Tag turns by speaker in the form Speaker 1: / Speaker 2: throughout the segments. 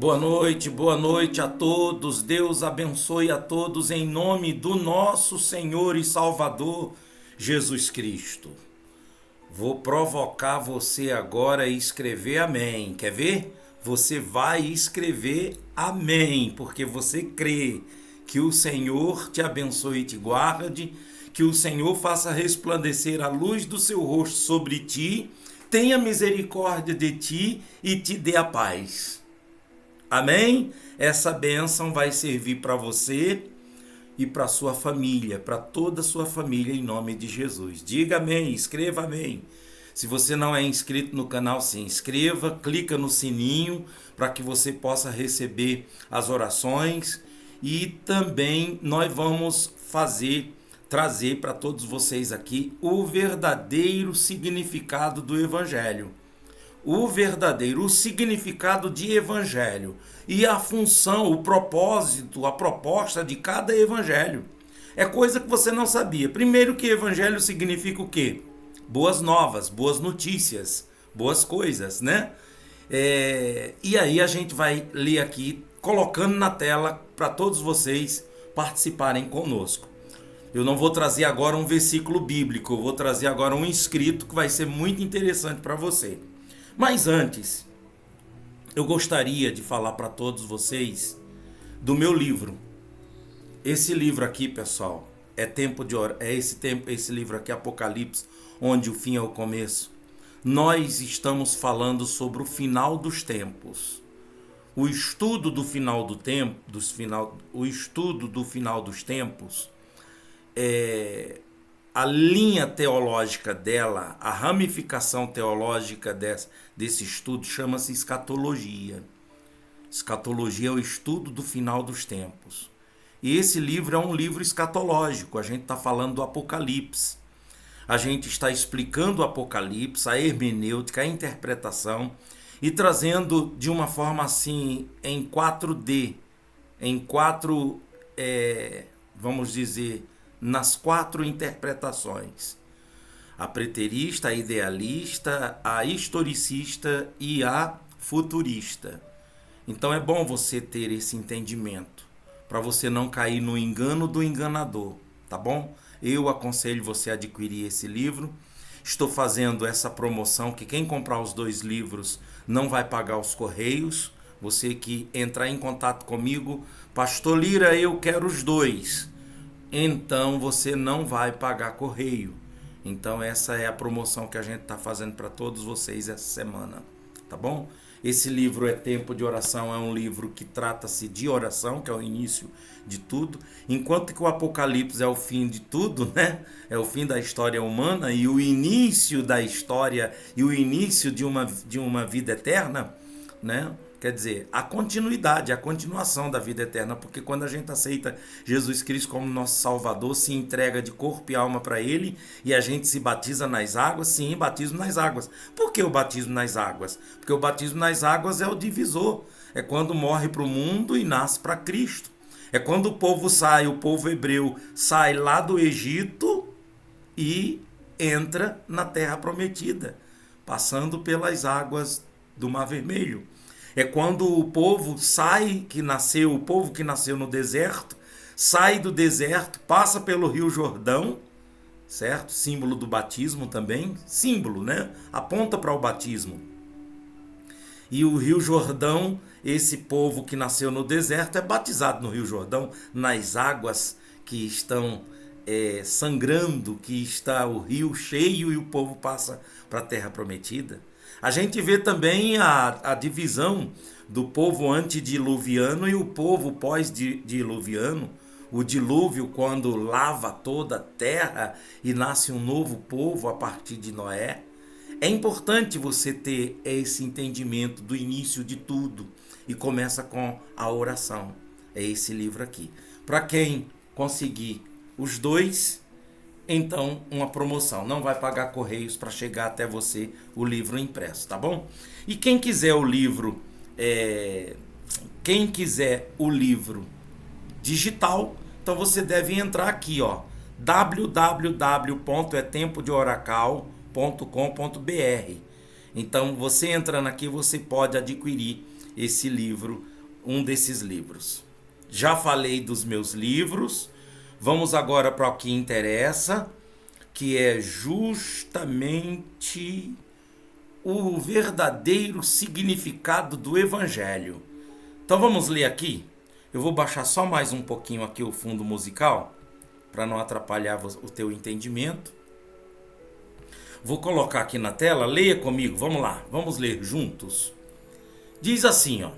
Speaker 1: Boa noite a todos. Deus abençoe a todos em nome do nosso Senhor e Salvador Jesus Cristo. Vou provocar você agora a escrever amém. Quer ver? Você vai escrever amém, porque você crê que o Senhor te abençoe e te guarde, que o Senhor faça resplandecer a luz do seu rosto sobre ti, tenha misericórdia de ti e te dê a paz. Amém? Essa bênção vai servir para você e para sua família, para toda a sua família, em nome de Jesus. Diga amém, escreva amém. Se você não é inscrito no canal, se inscreva, clica no sininho para que você possa receber as orações. E também nós vamos trazer para todos vocês aqui o verdadeiro significado do Evangelho. O significado de evangelho e a função, o propósito, a proposta de cada evangelho. É coisa que você não sabia. Primeiro que evangelho significa o quê? Boas novas, boas notícias, boas coisas, né? E aí a gente vai ler aqui, colocando na tela para todos vocês participarem conosco. Eu não vou trazer agora um versículo bíblico, eu vou trazer agora um escrito que vai ser muito interessante para você. Mas antes, eu gostaria de falar para todos vocês do meu livro. Esse livro aqui, pessoal, esse livro aqui, Apocalipse, onde o fim é o começo. Nós estamos falando sobre o final dos tempos. O estudo do final do tempo, dos tempos, a linha teológica dela, a ramificação teológica desse estudo chama-se escatologia. Escatologia é o estudo do final dos tempos. E esse livro é um livro escatológico. A gente está falando do Apocalipse. A gente está explicando o Apocalipse, a hermenêutica, a interpretação e trazendo de uma forma assim em 4D, vamos dizer, nas 4 interpretações: a preterista, a idealista, a historicista e a futurista. Então é bom você ter esse entendimento, para você não cair no engano do enganador, tá bom? Eu aconselho você a adquirir esse livro. Estou fazendo essa promoção que quem comprar os 2 livros não vai pagar os correios. Você que entrar em contato comigo, Pastor Lira, eu quero os 2. Então você não vai pagar correio. Então essa é a promoção que a gente está fazendo para todos vocês essa semana, tá bom? Esse livro é Tempo de Oração, é um livro que trata-se de oração, que é o início de tudo, enquanto que o Apocalipse é o fim de tudo, né? É o fim da história humana e o início da história e o início de uma vida eterna, né? Quer dizer, a continuidade, a continuação da vida eterna, porque quando a gente aceita Jesus Cristo como nosso Salvador, se entrega de corpo e alma para Ele e a gente se batiza nas águas, sim, batismo nas águas. Por que o batismo nas águas? Porque o batismo nas águas é o divisor, é quando morre para o mundo e nasce para Cristo. É quando o povo hebreu sai lá do Egito e entra na terra prometida, passando pelas águas do Mar Vermelho. É quando o povo que nasceu no deserto, sai do deserto, passa pelo Rio Jordão, certo? Símbolo do batismo também, símbolo, né? Aponta para o batismo. E o Rio Jordão, esse povo que nasceu no deserto é batizado no Rio Jordão, nas águas que estão sangrando, que está o rio cheio e o povo passa para a terra prometida. A gente vê também a divisão do povo antediluviano e o povo pós-diluviano. O dilúvio, quando lava toda a terra e nasce um novo povo a partir de Noé. É importante você ter esse entendimento do início de tudo e começa com a oração. É esse livro aqui. Para quem conseguir os 2, então uma promoção, não vai pagar correios para chegar até você o livro impresso, tá bom? E quem quiser o livro digital, então você deve entrar aqui, ó, www.etempodeoracal.com.br. Então você entrando aqui, você pode adquirir esse livro um desses livros. Já falei dos meus livros, vamos agora para o que interessa, que é justamente o verdadeiro significado do Evangelho. Então vamos ler aqui. Eu vou baixar só mais um pouquinho aqui o fundo musical, para não atrapalhar o teu entendimento. Vou colocar aqui na tela, leia comigo, vamos lá, vamos ler juntos. Diz assim, ó,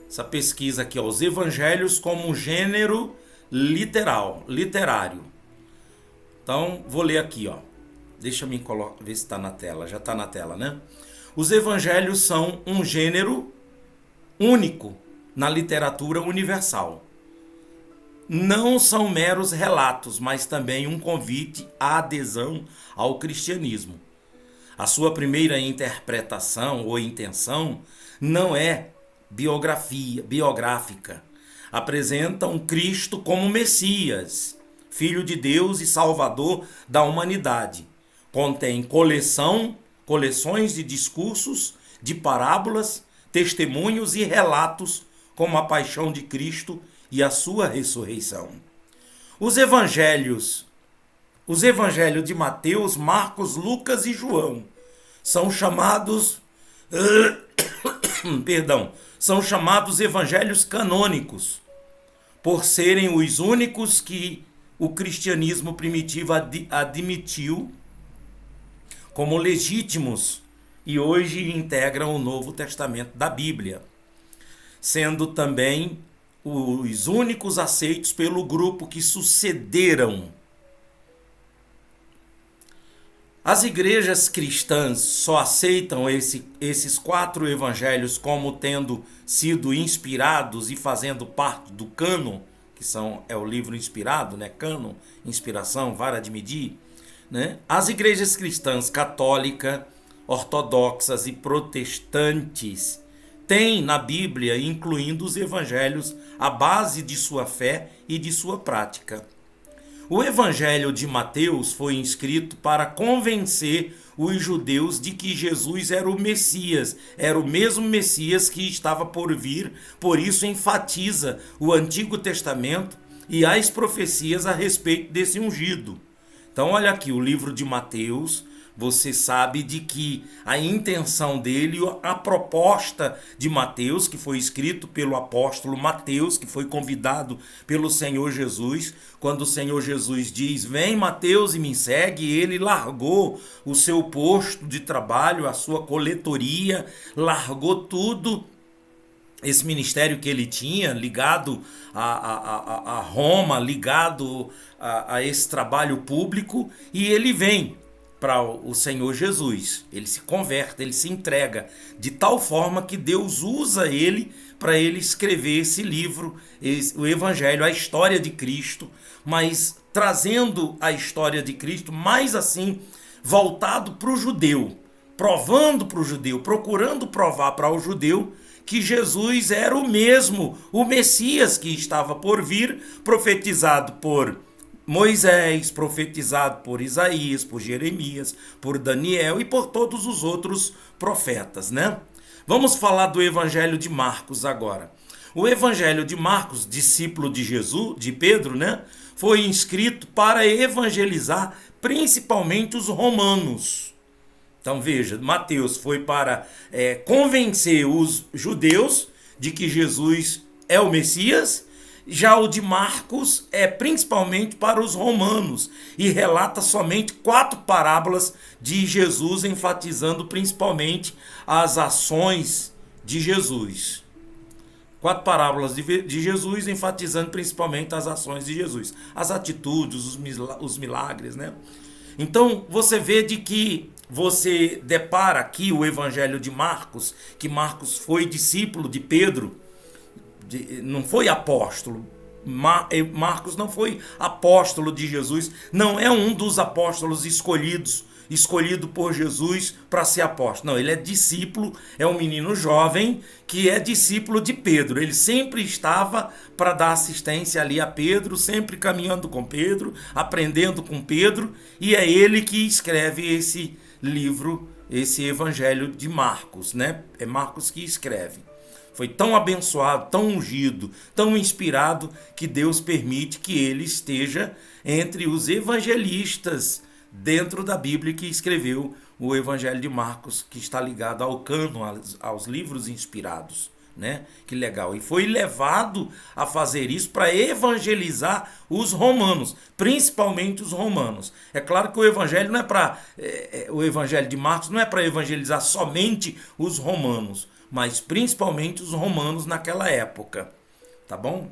Speaker 1: essa pesquisa aqui, ó, os evangelhos como um gênero literário. Então, vou ler aqui, ó. Deixa eu ver se está na tela, já está na tela, né? Os evangelhos são um gênero único na literatura universal. Não são meros relatos, mas também um convite à adesão ao cristianismo. A sua primeira interpretação ou intenção não é biográfica. Apresentam Cristo como Messias, Filho de Deus e Salvador da humanidade. Contém coleções de discursos, de parábolas, testemunhos e relatos como a paixão de Cristo e a sua ressurreição. Os evangelhos de Mateus, Marcos, Lucas e João são chamados evangelhos canônicos, por serem os únicos que o cristianismo primitivo admitiu como legítimos e hoje integram o Novo Testamento da Bíblia, sendo também os únicos aceitos pelo grupo que sucederam. As igrejas cristãs só aceitam esses 4 evangelhos como tendo sido inspirados e fazendo parte do cânon, que é o livro inspirado, né? Cânon, inspiração, vara de medir, né? As igrejas cristãs católica, ortodoxas e protestantes têm na Bíblia, incluindo os evangelhos, a base de sua fé e de sua prática. O evangelho de Mateus foi escrito para convencer os judeus de que Jesus era o Messias, era o mesmo Messias que estava por vir, por isso enfatiza o Antigo Testamento e as profecias a respeito desse ungido. Então olha aqui, o livro de Mateus, você sabe de que a intenção dele, a proposta de Mateus, que foi escrito pelo apóstolo Mateus, que foi convidado pelo Senhor Jesus, quando o Senhor Jesus diz, vem Mateus e me segue, ele largou o seu posto de trabalho, a sua coletoria, largou tudo, esse ministério que ele tinha, ligado a Roma, ligado a esse trabalho público, e ele vem para o Senhor Jesus, ele se converte, ele se entrega, de tal forma que Deus usa ele para ele escrever esse livro, o Evangelho, a história de Cristo, mas trazendo a história de Cristo mais assim, voltado para o judeu, provando para o judeu, procurando provar para o judeu que Jesus era o mesmo, o Messias que estava por vir, profetizado por Moisés, profetizado por Isaías, por Jeremias, por Daniel e por todos os outros profetas, né? Vamos falar do Evangelho de Marcos agora. O Evangelho de Marcos, discípulo de Jesus, de Pedro, né, foi escrito para evangelizar principalmente os romanos. Então veja, Mateus foi para convencer os judeus de que Jesus é o Messias. Já o de Marcos é principalmente para os romanos e relata somente 4 parábolas de Jesus, enfatizando principalmente as ações de Jesus. 4 parábolas de Jesus, enfatizando principalmente as ações de Jesus, as atitudes, os milagres, né? Então você vê de que você depara aqui o Evangelho de Marcos, que Marcos foi discípulo de Pedro, não foi apóstolo. Marcos não foi apóstolo de Jesus, não é um dos apóstolos escolhido por Jesus para ser apóstolo. Não, ele é discípulo, é um menino jovem que é discípulo de Pedro. Ele sempre estava para dar assistência ali a Pedro, sempre caminhando com Pedro, aprendendo com Pedro, e é ele que escreve esse livro, esse Evangelho de Marcos, né? É Marcos que escreve. Foi tão abençoado, tão ungido, tão inspirado, que Deus permite que ele esteja entre os evangelistas dentro da Bíblia, que escreveu o Evangelho de Marcos, que está ligado ao cânon, aos livros inspirados. Né? Que legal. E foi levado a fazer isso para evangelizar os romanos, principalmente os romanos. É claro que o evangelho não é para o Evangelho de Marcos não é para evangelizar somente os romanos, mas principalmente os romanos naquela época. Tá bom?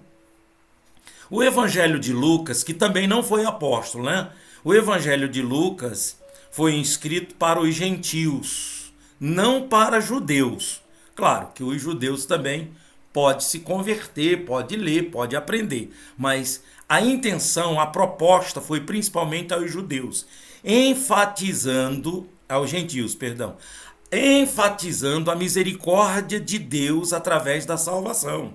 Speaker 1: O Evangelho de Lucas, que também não foi apóstolo, né? O Evangelho de Lucas foi escrito para os gentios, não para judeus. Claro que os judeus também podem se converter, pode ler, pode aprender, mas a intenção, a proposta foi principalmente aos judeus, enfatizando aos gentios, perdão, enfatizando a misericórdia de Deus através da salvação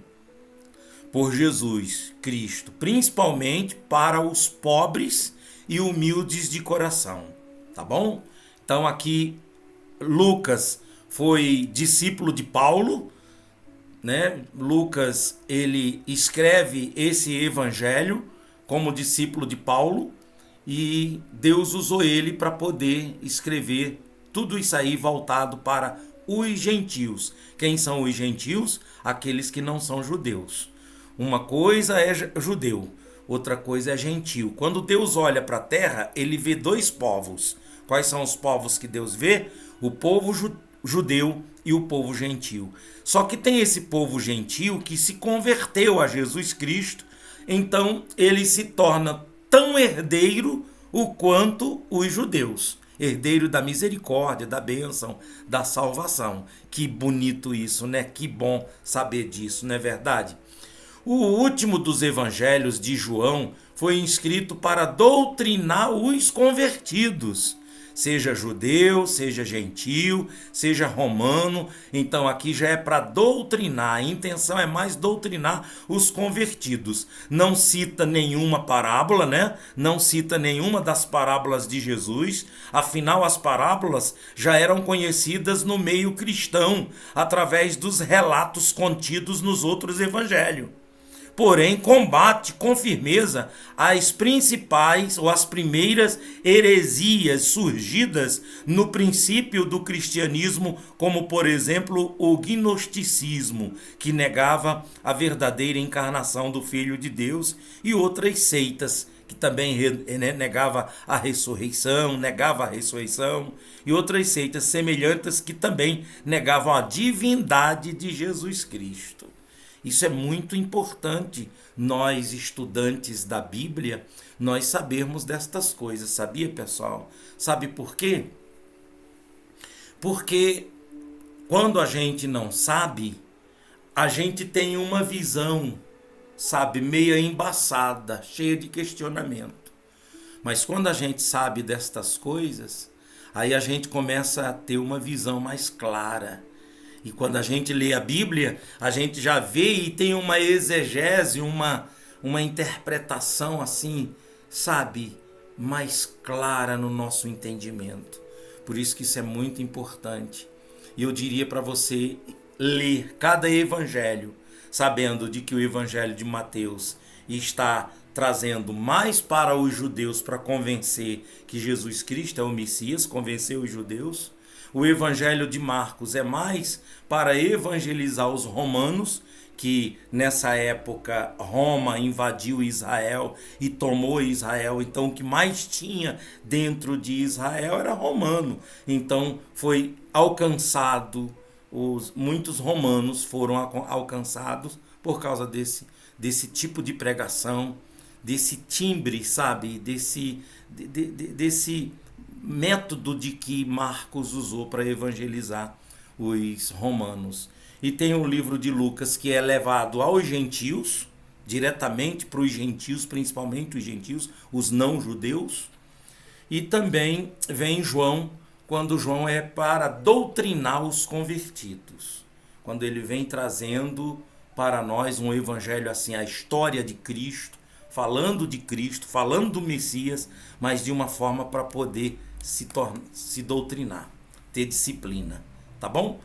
Speaker 1: por Jesus Cristo, principalmente para os pobres e humildes de coração, tá bom? Então aqui Lucas foi discípulo de Paulo, né? Lucas, ele escreve esse evangelho como discípulo de Paulo e Deus usou ele para poder escrever tudo isso aí voltado para os gentios. Quem são os gentios? Aqueles que não são judeus. Uma coisa é judeu, outra coisa é gentio. Quando Deus olha para a terra, ele vê dois povos. Quais são os povos que Deus vê? O povo judeu e o povo gentio. Só que tem esse povo gentio que se converteu a Jesus Cristo, então ele se torna tão herdeiro o quanto os judeus. Herdeiro da misericórdia, da bênção, da salvação. Que bonito isso, né? Que bom saber disso, não é verdade? O último dos evangelhos de João foi escrito para doutrinar os convertidos, seja judeu, seja gentio, seja romano. Então aqui já é para doutrinar, a intenção é mais doutrinar os convertidos. Não cita nenhuma parábola, né? Não cita nenhuma das parábolas de Jesus, afinal as parábolas já eram conhecidas no meio cristão, através dos relatos contidos nos outros evangelhos. Porém, combate com firmeza as principais ou as primeiras heresias surgidas no princípio do cristianismo, como, por exemplo, o gnosticismo, que negava a verdadeira encarnação do Filho de Deus, e outras seitas que também negava a ressurreição, e outras seitas semelhantes que também negavam a divindade de Jesus Cristo. Isso é muito importante, nós estudantes da Bíblia, nós sabermos destas coisas, sabia, pessoal? Sabe por quê? Porque quando a gente não sabe, a gente tem uma visão, sabe, meio embaçada, cheia de questionamento. Mas quando a gente sabe destas coisas, aí a gente começa a ter uma visão mais clara. E quando a gente lê a Bíblia, a gente já vê e tem uma exegese, uma interpretação assim, sabe, mais clara no nosso entendimento. Por isso que isso é muito importante. E eu diria para você ler cada evangelho, sabendo de que o evangelho de Mateus está trazendo mais para os judeus para convencer que Jesus Cristo é o Messias, convencer os judeus. O evangelho de Marcos é mais para evangelizar os romanos, que nessa época Roma invadiu Israel e tomou Israel. Então o que mais tinha dentro de Israel era romano. Então foi alcançado, muitos romanos foram alcançados por causa desse tipo de pregação, desse timbre, sabe, desse método de que Marcos usou para evangelizar os romanos. E tem o livro de Lucas, que é levado aos gentios, diretamente para os gentios, principalmente os gentios, os não-judeus. E também vem João, quando João é para doutrinar os convertidos. Quando ele vem trazendo para nós um evangelho assim, a história de Cristo, falando do Messias, mas de uma forma para poder se doutrinar, ter disciplina, tá bom?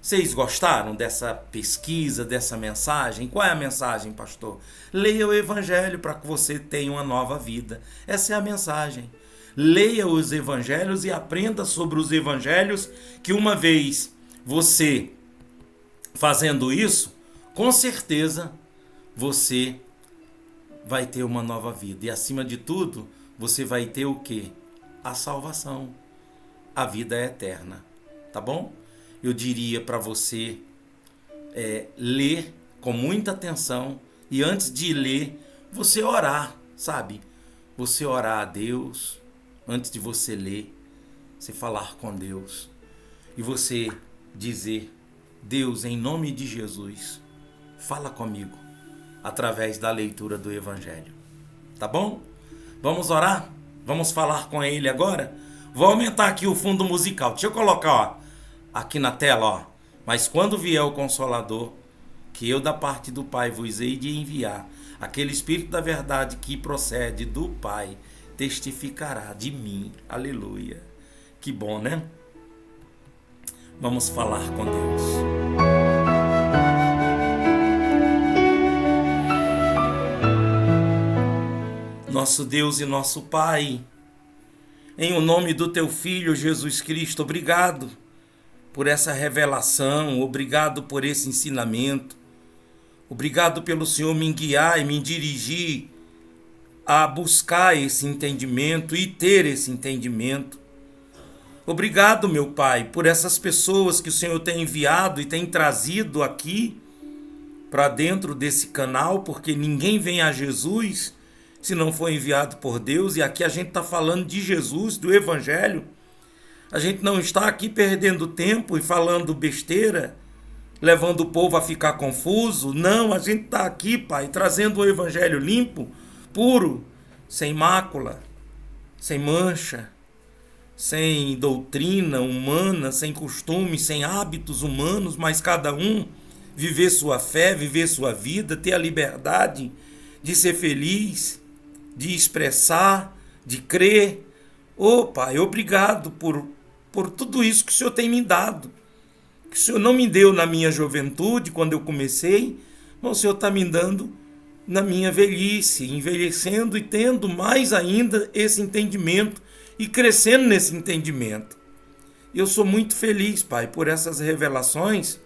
Speaker 1: Vocês gostaram dessa pesquisa, dessa mensagem? Qual é a mensagem, pastor? Leia o Evangelho para que você tenha uma nova vida. Essa é a mensagem. Leia os Evangelhos e aprenda sobre os Evangelhos, que uma vez você fazendo isso, com certeza você vai ter uma nova vida. E acima de tudo, você vai ter o quê? A salvação. A vida é eterna. Tá bom? Eu diria para você ler com muita atenção e antes de ler, você orar, sabe? Você orar a Deus, antes de você ler, você falar com Deus e você dizer: Deus, em nome de Jesus, fala comigo através da leitura do Evangelho. Tá bom? Vamos orar? Vamos falar com Ele agora? Vou aumentar aqui o fundo musical. Deixa eu colocar, aqui na tela, ó. Mas quando vier o Consolador, que eu da parte do Pai vos hei de enviar, aquele Espírito da verdade que procede do Pai, testificará de mim. Aleluia. Que bom, né? Vamos falar com Deus. Nosso Deus e nosso Pai, em o nome do Teu Filho Jesus Cristo, obrigado por essa revelação, obrigado por esse ensinamento, obrigado pelo Senhor me guiar e me dirigir a buscar esse entendimento e ter esse entendimento. Obrigado, meu Pai, por essas pessoas que o Senhor tem enviado e tem trazido aqui para dentro desse canal, porque ninguém vem a Jesus se não for enviado por Deus. E aqui a gente está falando de Jesus, do Evangelho. A gente não está aqui perdendo tempo e falando besteira, levando o povo a ficar confuso. Não, a gente está aqui, Pai, trazendo o Evangelho limpo, puro, sem mácula, sem mancha, sem doutrina humana, sem costumes, sem hábitos humanos, mas cada um viver sua fé, viver sua vida, ter a liberdade de ser feliz, de expressar, de crer. Ô Pai, obrigado por tudo isso que o Senhor tem me dado, que o Senhor não me deu na minha juventude, quando eu comecei, mas o Senhor está me dando na minha velhice, envelhecendo e tendo mais ainda esse entendimento e crescendo nesse entendimento. Eu sou muito feliz, Pai, por essas revelações,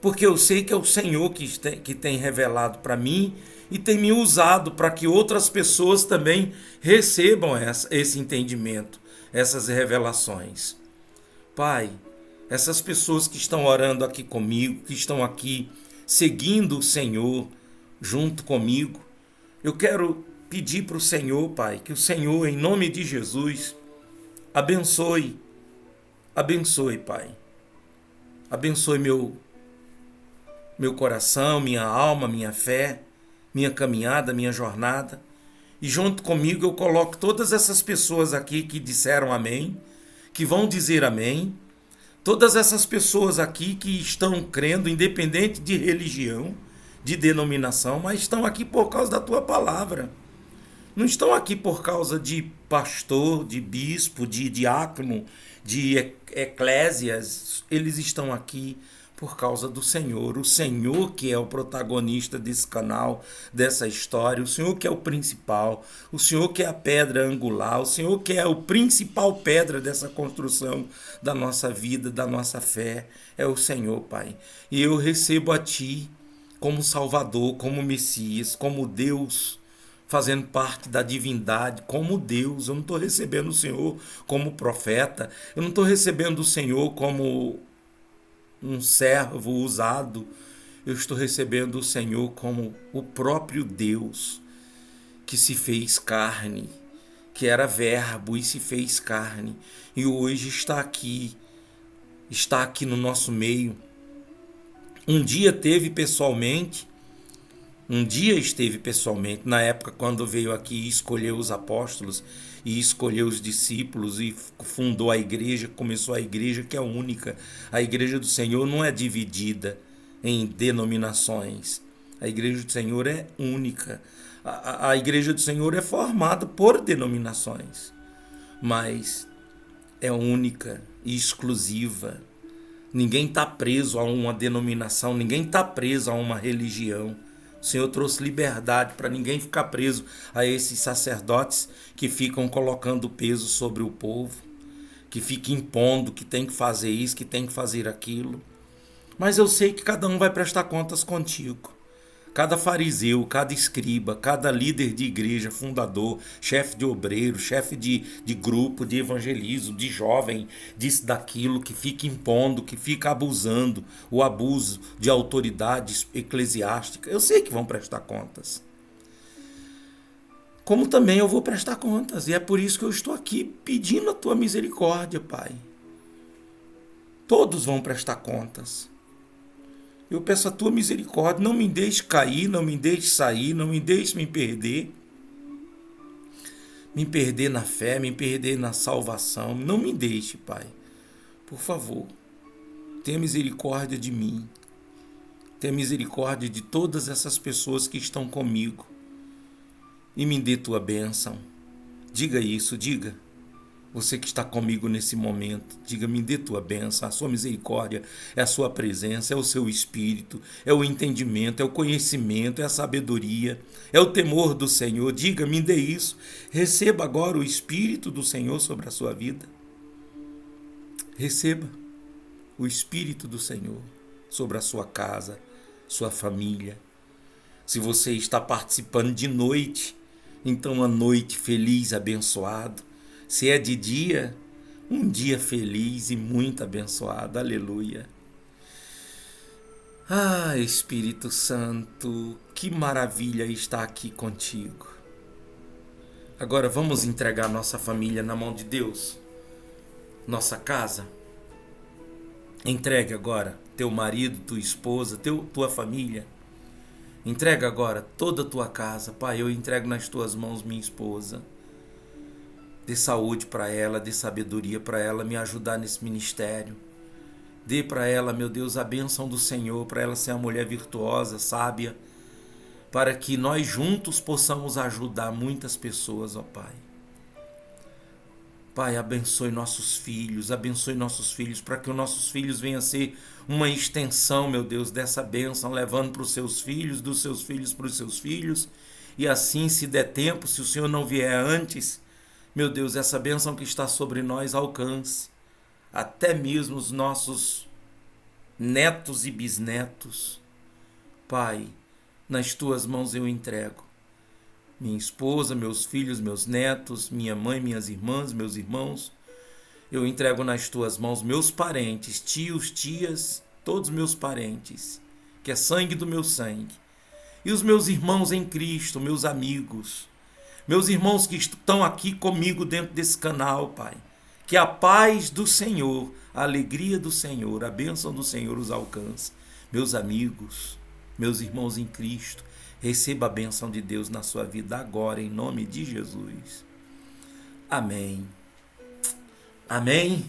Speaker 1: porque eu sei que é o Senhor que tem revelado para mim e tem me usado para que outras pessoas também recebam esse entendimento, essas revelações. Pai, essas pessoas que estão orando aqui comigo, que estão aqui seguindo o Senhor junto comigo, eu quero pedir para o Senhor, Pai, que o Senhor, em nome de Jesus, abençoe, Pai. Abençoe meu coração, minha alma, minha fé, minha caminhada, minha jornada. E junto comigo eu coloco todas essas pessoas aqui que disseram amém, que vão dizer amém. Todas essas pessoas aqui que estão crendo, independente de religião, de denominação, mas estão aqui por causa da Tua palavra. Não estão aqui por causa de pastor, de bispo, de diácono, de eclésias. Eles estão aqui por causa do Senhor. O Senhor que é o protagonista desse canal, dessa história. O Senhor que é o principal. O Senhor que é a pedra angular. O Senhor que é o principal pedra dessa construção da nossa vida, da nossa fé. É o Senhor, Pai. E eu recebo a Ti como Salvador, como Messias, como Deus, fazendo parte da divindade, como Deus. Eu não estou recebendo o Senhor como profeta, eu não estou recebendo o Senhor como um servo usado, eu estou recebendo o Senhor como o próprio Deus, que se fez carne, que era verbo e se fez carne, e hoje está aqui no nosso meio. Um dia esteve pessoalmente, na época quando veio aqui e escolheu os apóstolos e escolheu os discípulos e fundou a igreja, começou a igreja que é única. A igreja do Senhor não é dividida em denominações. A igreja do Senhor é única. A igreja do Senhor é formada por denominações, mas é única e exclusiva. Ninguém está preso a uma denominação, ninguém está preso a uma religião. O Senhor trouxe liberdade para ninguém ficar preso a esses sacerdotes que ficam colocando peso sobre o povo, que ficam impondo que tem que fazer isso, que tem que fazer aquilo. Mas eu sei que cada um vai prestar contas contigo. Cada fariseu, cada escriba, cada líder de igreja, fundador, chefe de obreiro, chefe de grupo, de evangelismo, de jovem, disso, daquilo, que fica impondo, que fica abusando, o abuso de autoridade eclesiástica. Eu sei que vão prestar contas. Como também eu vou prestar contas. E é por isso que eu estou aqui pedindo a tua misericórdia, Pai. Todos vão prestar contas. Eu peço a tua misericórdia, não me deixe cair, não me deixe sair, não me deixe me perder. Me perder na fé, me perder na salvação. Não me deixe, Pai. Por favor, tenha misericórdia de mim. Tenha misericórdia de todas essas pessoas que estão comigo. E me dê tua bênção. Diga isso, diga. Você que está comigo nesse momento, diga, me dê tua bênção, a sua misericórdia, é a sua presença, é o seu espírito, é o entendimento, é o conhecimento, é a sabedoria, é o temor do Senhor. Diga, me dê isso. Receba agora o Espírito do Senhor sobre a sua vida. Receba o Espírito do Senhor sobre a sua casa, sua família. Se você está participando de noite, então uma noite feliz, abençoado. Se é de dia, um dia feliz e muito abençoado. Aleluia. Ah, Espírito Santo, que maravilha estar aqui contigo. Agora vamos entregar nossa família na mão de Deus. Nossa casa. Entregue agora teu marido, tua esposa, tua família. Entrega agora toda a tua casa. Pai, eu entrego nas tuas mãos minha esposa. Dê saúde para ela, dê sabedoria para ela, me ajudar nesse ministério. Dê para ela, meu Deus, a bênção do Senhor, para ela ser uma mulher virtuosa, sábia, para que nós juntos possamos ajudar muitas pessoas, ó Pai. Pai, abençoe nossos filhos para que os nossos filhos venham a ser uma extensão, meu Deus, dessa bênção, levando para os seus filhos, dos seus filhos para os seus filhos. E assim, se der tempo, se o Senhor não vier antes, meu Deus, essa bênção que está sobre nós alcance até mesmo os nossos netos e bisnetos. Pai, nas tuas mãos eu entrego minha esposa, meus filhos, meus netos, minha mãe, minhas irmãs, meus irmãos. Eu entrego nas tuas mãos meus parentes, tios, tias, todos meus parentes, que é sangue do meu sangue. E os meus irmãos em Cristo, meus amigos, meus irmãos que estão aqui comigo dentro desse canal, Pai. Que a paz do Senhor, a alegria do Senhor, a bênção do Senhor os alcance. Meus amigos, meus irmãos em Cristo, receba a bênção de Deus na sua vida agora, em nome de Jesus. Amém. Amém.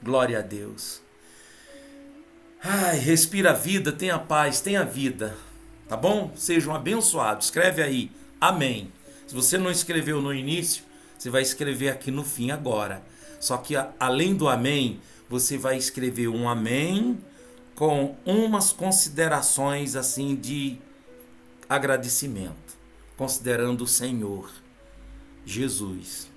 Speaker 1: Glória a Deus. Ai, respira a vida, tenha paz, tenha vida. Tá bom? Sejam abençoados. Escreve aí. Amém. Se você não escreveu no início, você vai escrever aqui no fim agora. Só que além do amém, você vai escrever um amém com umas considerações assim de agradecimento, considerando o Senhor, Jesus.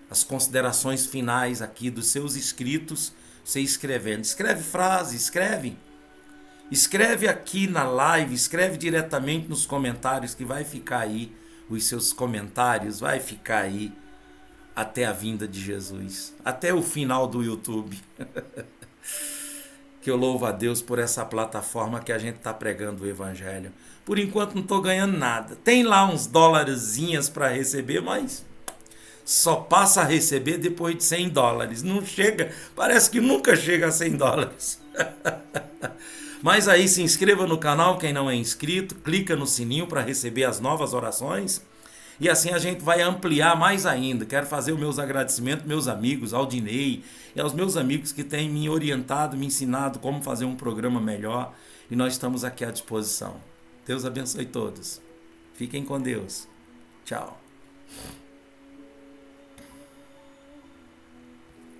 Speaker 1: As considerações finais aqui dos seus escritos, você escrevendo. Escreve frase, escreve. Escreve aqui na live, escreve diretamente nos comentários que vai ficar aí. Os seus comentários vai ficar aí até a vinda de Jesus, até o final do YouTube. Que eu louvo a Deus por essa plataforma que a gente está pregando o Evangelho. Por enquanto não estou ganhando nada. Tem lá uns dólarzinhos para receber, mas só passa a receber depois de $100. Não chega, parece que nunca chega a $100. Mas aí se inscreva no canal, quem não é inscrito, clica no sininho para receber as novas orações. E assim a gente vai ampliar mais ainda. Quero fazer os meus agradecimentos, meus amigos, ao Dinei e aos meus amigos que têm me orientado, me ensinado como fazer um programa melhor. E nós estamos aqui à disposição. Deus abençoe todos. Fiquem com Deus. Tchau.